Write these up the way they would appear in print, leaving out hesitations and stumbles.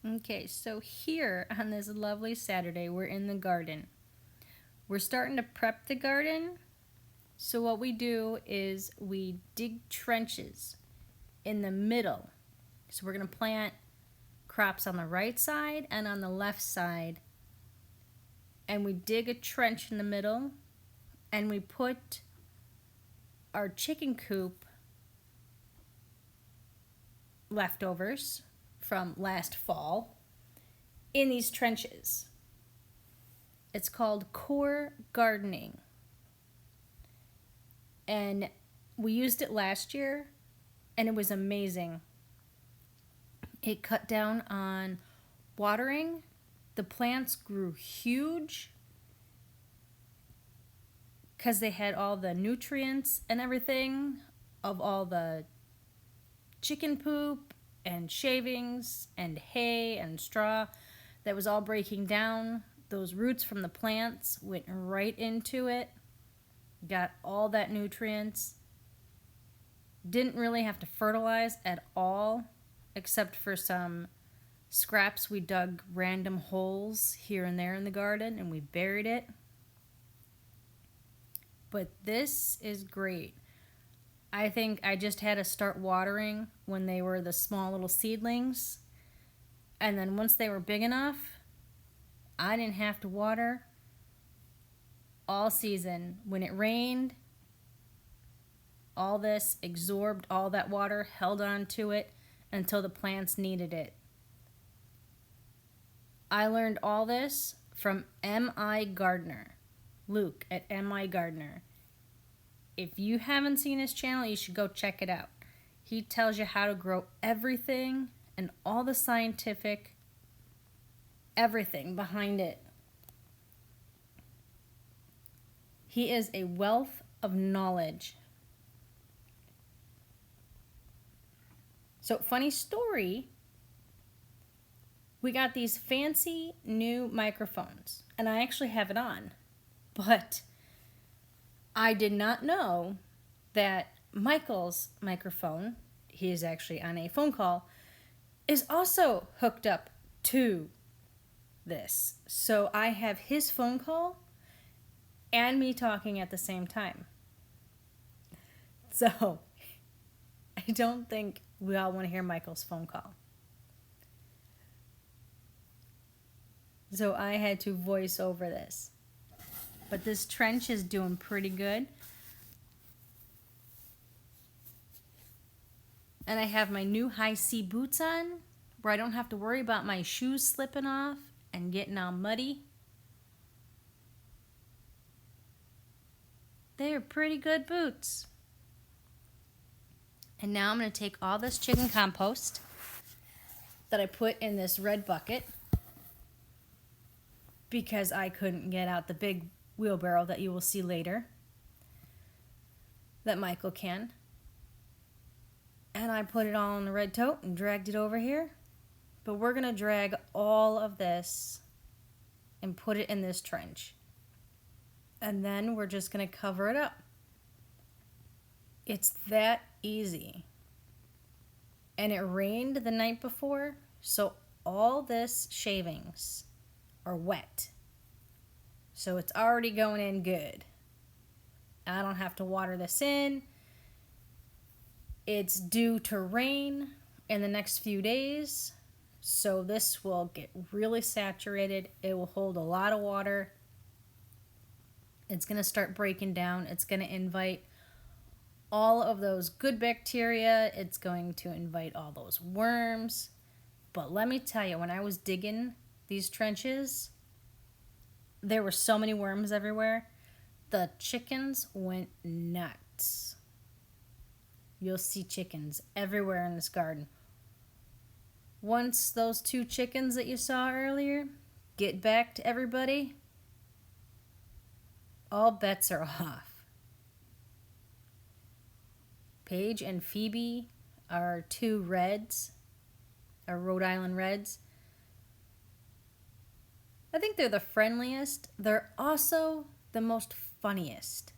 Okay, so here on this lovely Saturday, we're in the garden. We're starting to prep the garden. So, what we do is we dig trenches in the middle. So, we're going to plant crops on the right side and on the left side. And we dig a trench in the middle and we put our chicken coop leftovers from last fall in these trenches. It's called core gardening. And we used it last year and it was amazing. It cut down on watering. The plants grew huge because they had all the nutrients and everything of all the chicken poop and shavings and hay and straw that was all breaking down. Those roots from the plants went right into it, got all that nutrients. Didn't really have to fertilize at all, except for some scraps. We dug random holes here and there in the garden and we buried it. But this is great. I think I just had to start watering when they were the small little seedlings. And then once they were big enough, I didn't have to water all season. When it rained, all this absorbed all that water, held on to it until the plants needed it. I learned all this from M.I. Gardner, Luke at M.I. Gardner. If you haven't seen his channel, you should go check it out. He tells you how to grow everything and all the scientific everything behind it. He is a wealth of knowledge. So, funny story, we got these fancy new microphones, and I actually have it on, but I did not know that Michael's microphone, he is actually on a phone call, is also hooked up to this. So I have his phone call and me talking at the same time. So I don't think we all want to hear Michael's phone call. So I had to voice over this. But this trench is doing pretty good. And I have my new Hi-C boots on, where I don't have to worry about my shoes slipping off and getting all muddy. They are pretty good boots. And now I'm going to take all this chicken compost that I put in this red bucket because I couldn't get out the big wheelbarrow that you will see later that Michael can. And I put it all in the red tote and dragged it over here. But we're going to drag all of this and put it in this trench. And then we're just going to cover it up. It's that easy. And it rained the night before, so all this shavings are wet. So it's already going in good. I don't have to water this in. It's due to rain in the next few days, so this will get really saturated. It will hold a lot of water. It's going to start breaking down. It's going to invite all of those good bacteria. It's going to invite all those worms. But let me tell you, when I was digging these trenches, there were so many worms everywhere. The chickens went nuts. You'll see chickens everywhere in this garden. Once those 2 chickens that you saw earlier get back to everybody, all bets are off. Paige and Phoebe are 2 reds, are Rhode Island Reds. I think they're the friendliest. They're also the most funniest.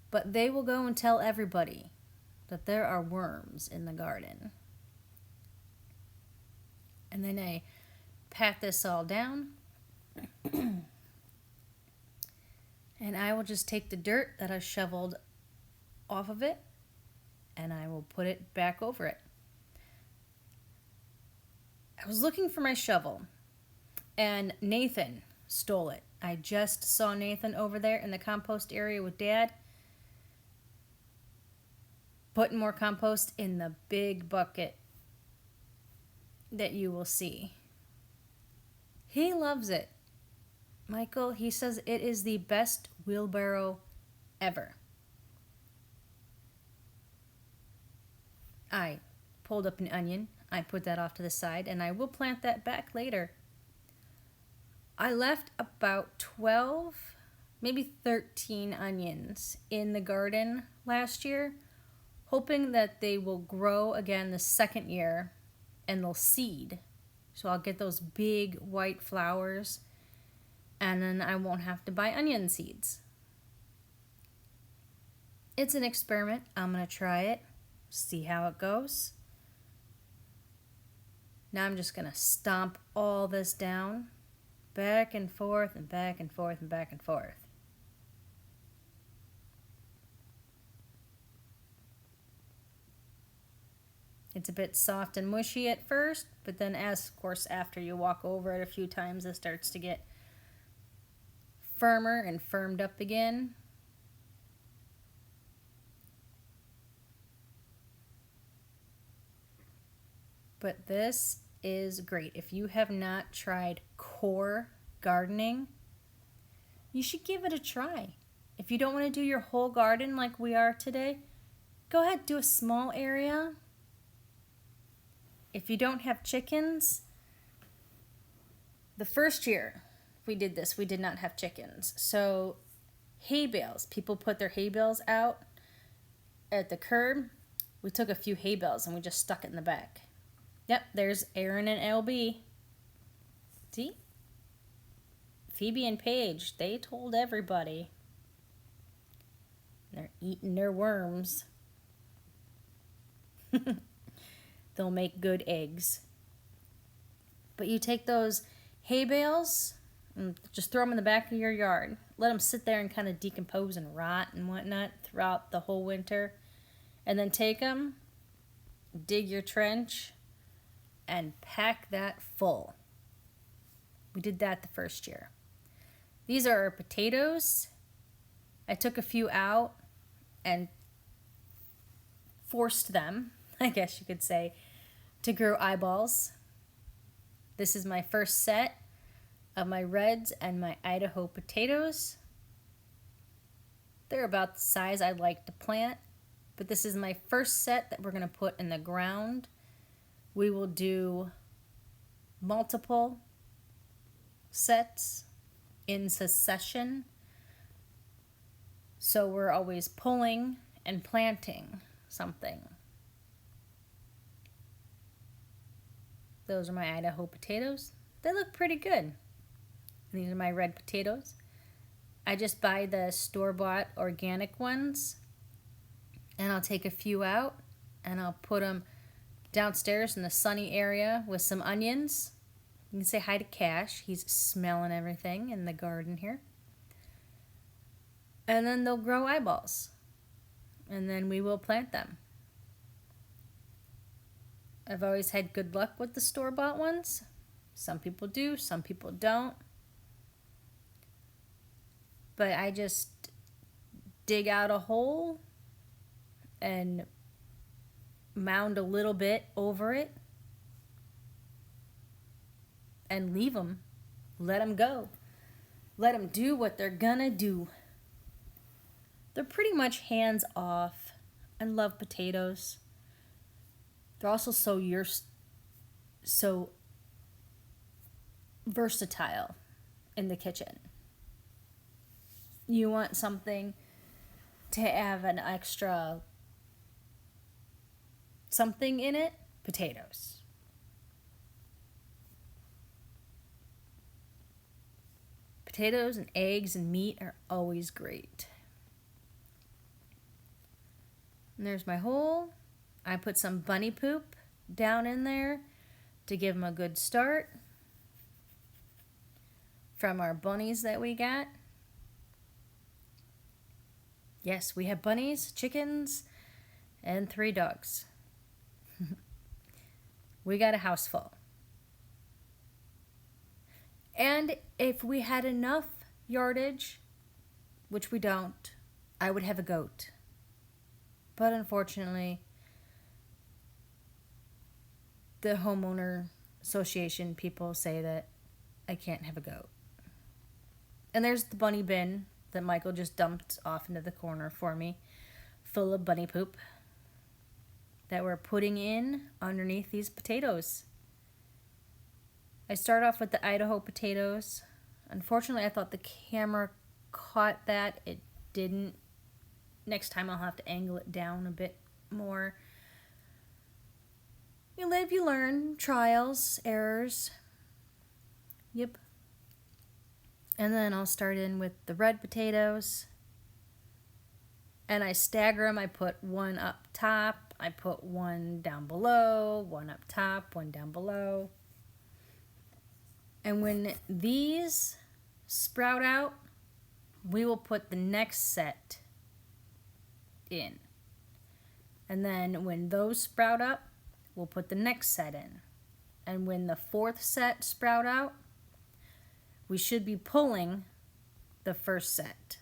But they will go and tell everybody that there are worms in the garden. And then I pat this all down. And I will just take the dirt that I shoveled off of it and I will put it back over it. I was looking for my shovel and Nathan stole it. I just saw Nathan over there in the compost area with Dad putting more compost in the big bucket that you will see. He loves it. Michael, he says it is the best wheelbarrow ever. I pulled up an onion. I put that off to the side, and I will plant that back later. I left about 12, maybe 13 onions in the garden last year, hoping that they will grow again the second year and they'll seed. So I'll get those big white flowers, and then I won't have to buy onion seeds. It's an experiment. I'm going to try it, see how it goes. Now I'm just going to stomp all this down, back and forth and back and forth and back and forth. It's a bit soft and mushy at first, but then of course, after you walk over it a few times, it starts to get firmer and firmed up again. But this is great. If you have not tried core gardening, you should give it a try. If you don't want to do your whole garden like we are today, go ahead, do a small area. If you don't have chickens, the first year we did this, we did not have chickens. So hay bales, people put their hay bales out at the curb. We took a few hay bales and we just stuck it in the back. Yep, there's Aaron and LB. See? Phoebe and Paige, they told everybody. They're eating their worms. They'll make good eggs. But you take those hay bales and just throw them in the back of your yard. Let them sit there and kind of decompose and rot and whatnot throughout the whole winter. And then take them, dig your trench, and pack that full. We did that the first year. These are our potatoes. I took a few out and forced them, I guess you could say, to grow eyeballs. This is my first set of my reds and my Idaho potatoes. They're about the size I'd like to plant, but this is my first set that we're going to put in the ground. We will do multiple sets in succession, so we're always pulling and planting something. Those are my Idaho potatoes. They look pretty good. These are my red potatoes. I just buy the store-bought organic ones, and I'll take a few out and I'll put them downstairs in the sunny area with some onions. You can say hi to Cash. He's smelling everything in the garden here. And then they'll grow eyeballs. And then we will plant them. I've always had good luck with the store-bought ones. Some people do, some people don't. But I just dig out a hole and mound a little bit over it and leave them. Let them go. Let them do what they're gonna do. They're pretty much hands off. I love potatoes. They're also so versatile in the kitchen. You want something to have an extra something in it? Potatoes. Potatoes and eggs and meat are always great. And there's my hole. I put some bunny poop down in there to give them a good start from our bunnies that we got. Yes, we have bunnies, chickens, and 3 dogs. We got a house full. And if we had enough yardage, which we don't, I would have a goat. But unfortunately, the homeowner association people say that I can't have a goat. And there's the bunny bin that Michael just dumped off into the corner for me, full of bunny poop that we're putting in underneath these potatoes. I start off with the Idaho potatoes. Unfortunately, I thought the camera caught that. It didn't. Next time I'll have to angle it down a bit more. You live, you learn. Trials, errors. Yep. And then I'll start in with the red potatoes. And I stagger them. I put one up top. I put one down below. One up top. One down below. And when these sprout out, we will put the next set in. And then when those sprout up, we'll put the next set in. And when the 4th set sprout out, we should be pulling the first set.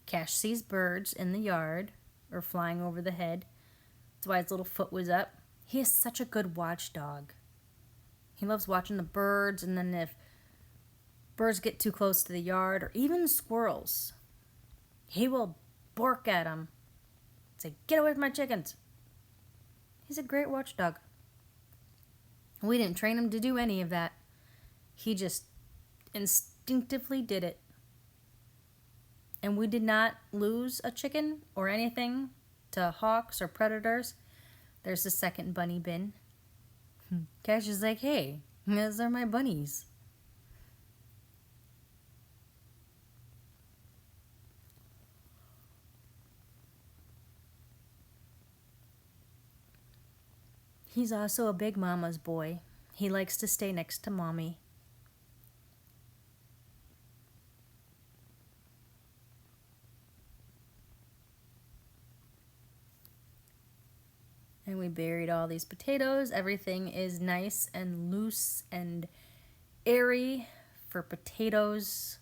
Cash sees birds in the yard or flying over the head. That's why his little foot was up. He is such a good watchdog. He loves watching the birds, and then if birds get too close to the yard, or even squirrels, he will bark at them. Say, "Get away from my chickens." He's a great watchdog. We didn't train him to do any of that. He just instinctively did it. And we did not lose a chicken or anything to hawks or predators. There's the second bunny bin. Cash is like, "Hey, those are my bunnies." He's also a big mama's boy. He likes to stay next to mommy. And we buried all these potatoes. Everything is nice and loose and airy for potatoes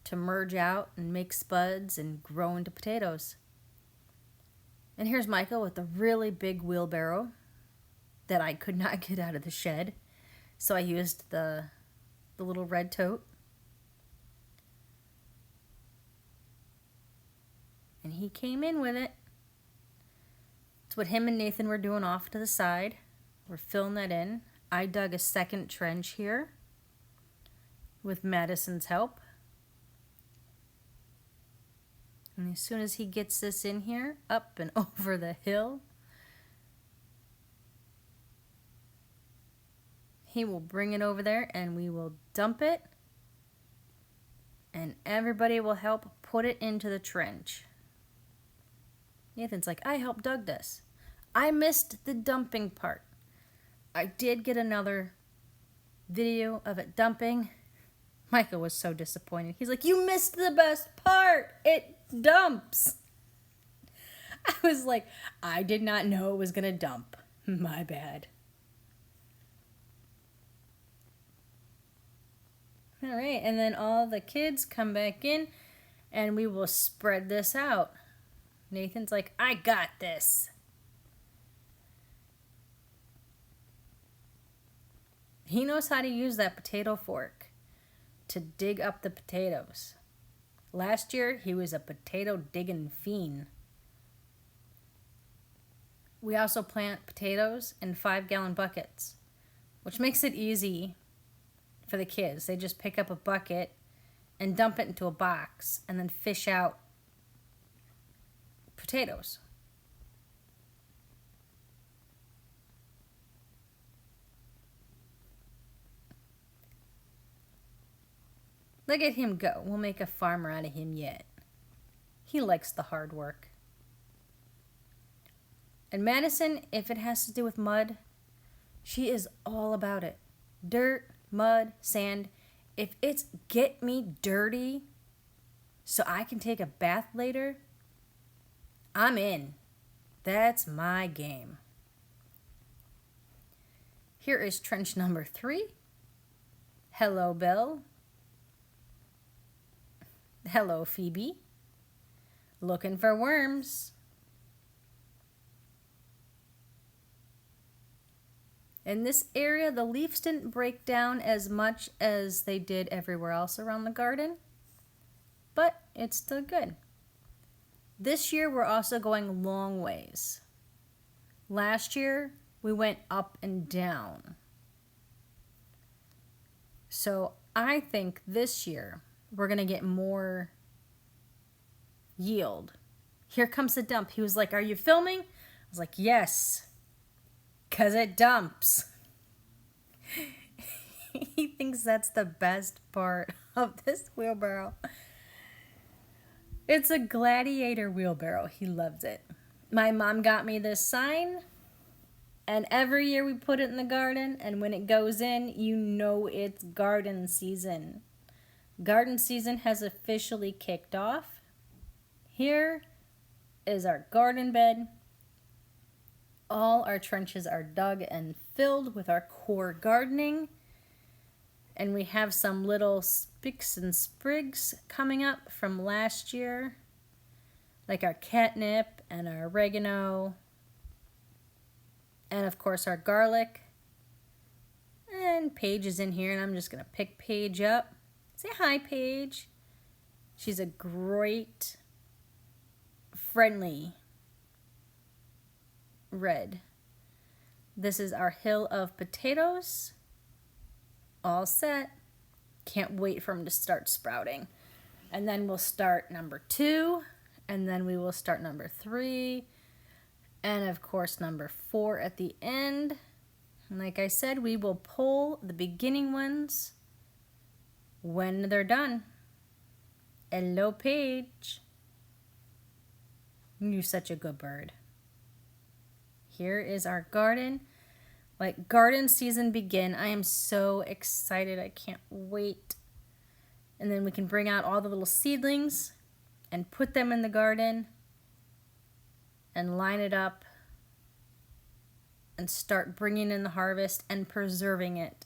to merge out and make spuds and grow into potatoes. And here's Michael with a really big wheelbarrow that I could not get out of the shed. So I used the little red tote. And he came in with it. It's what him and Nathan were doing off to the side. We're filling that in. I dug a second trench here with Madison's help. And as soon as he gets this in here, up and over the hill, he will bring it over there and we will dump it. And everybody will help put it into the trench. Nathan's like, "I helped dug this." I missed the dumping part. I did get another video of it dumping. Michael was so disappointed. He's like, "You missed the best part. It dumps." I was like, I did not know it was going to dump. My bad. All right, and then all the kids come back in and we will spread this out. Nathan's like, "I got this." He knows how to use that potato fork to dig up the potatoes. Last year, he was a potato digging fiend. We also plant potatoes in 5-gallon buckets, which makes it easy for the kids. They just pick up a bucket and dump it into a box and then fish out potatoes. Look at him go. We'll make a farmer out of him yet. He likes the hard work. And Madison, if it has to do with mud, she is all about it. Dirt, mud, sand. If it's get me dirty so I can take a bath later, I'm in. That's my game. Here is trench number 3. Hello, Bill. Hello, Phoebe. Looking for worms. In this area, the leaves didn't break down as much as they did everywhere else around the garden, but it's still good. This year, we're also going long ways. Last year, we went up and down. So I think this year, we're going to get more yield. Here comes the dump. He was like, "Are you filming?" I was like, "Yes, because it dumps." He thinks that's the best part of this wheelbarrow. It's a Gladiator wheelbarrow. He loves it. My mom got me this sign, and every year we put it in the garden, and when it goes in, you know it's garden season. Garden season has officially kicked off. Here is our garden bed. All our trenches are dug and filled with our core gardening. And we have some little spicks and sprigs coming up from last year, like our catnip and our oregano, and of course our garlic. And Paige is in here, and I'm just going to pick Paige up. Say hi, Paige. She's a great, friendly red. This is our hill of potatoes. All set. Can't wait for them to start sprouting. And then we'll start number 2, and then we will start number 3, and of course number 4 at the end. And like I said, we will pull the beginning ones when they're done. Hello, Paige. You're such a good bird. Here is our garden. Like garden season begin. I am so excited. I can't wait. And then we can bring out all the little seedlings and put them in the garden and line it up and start bringing in the harvest and preserving it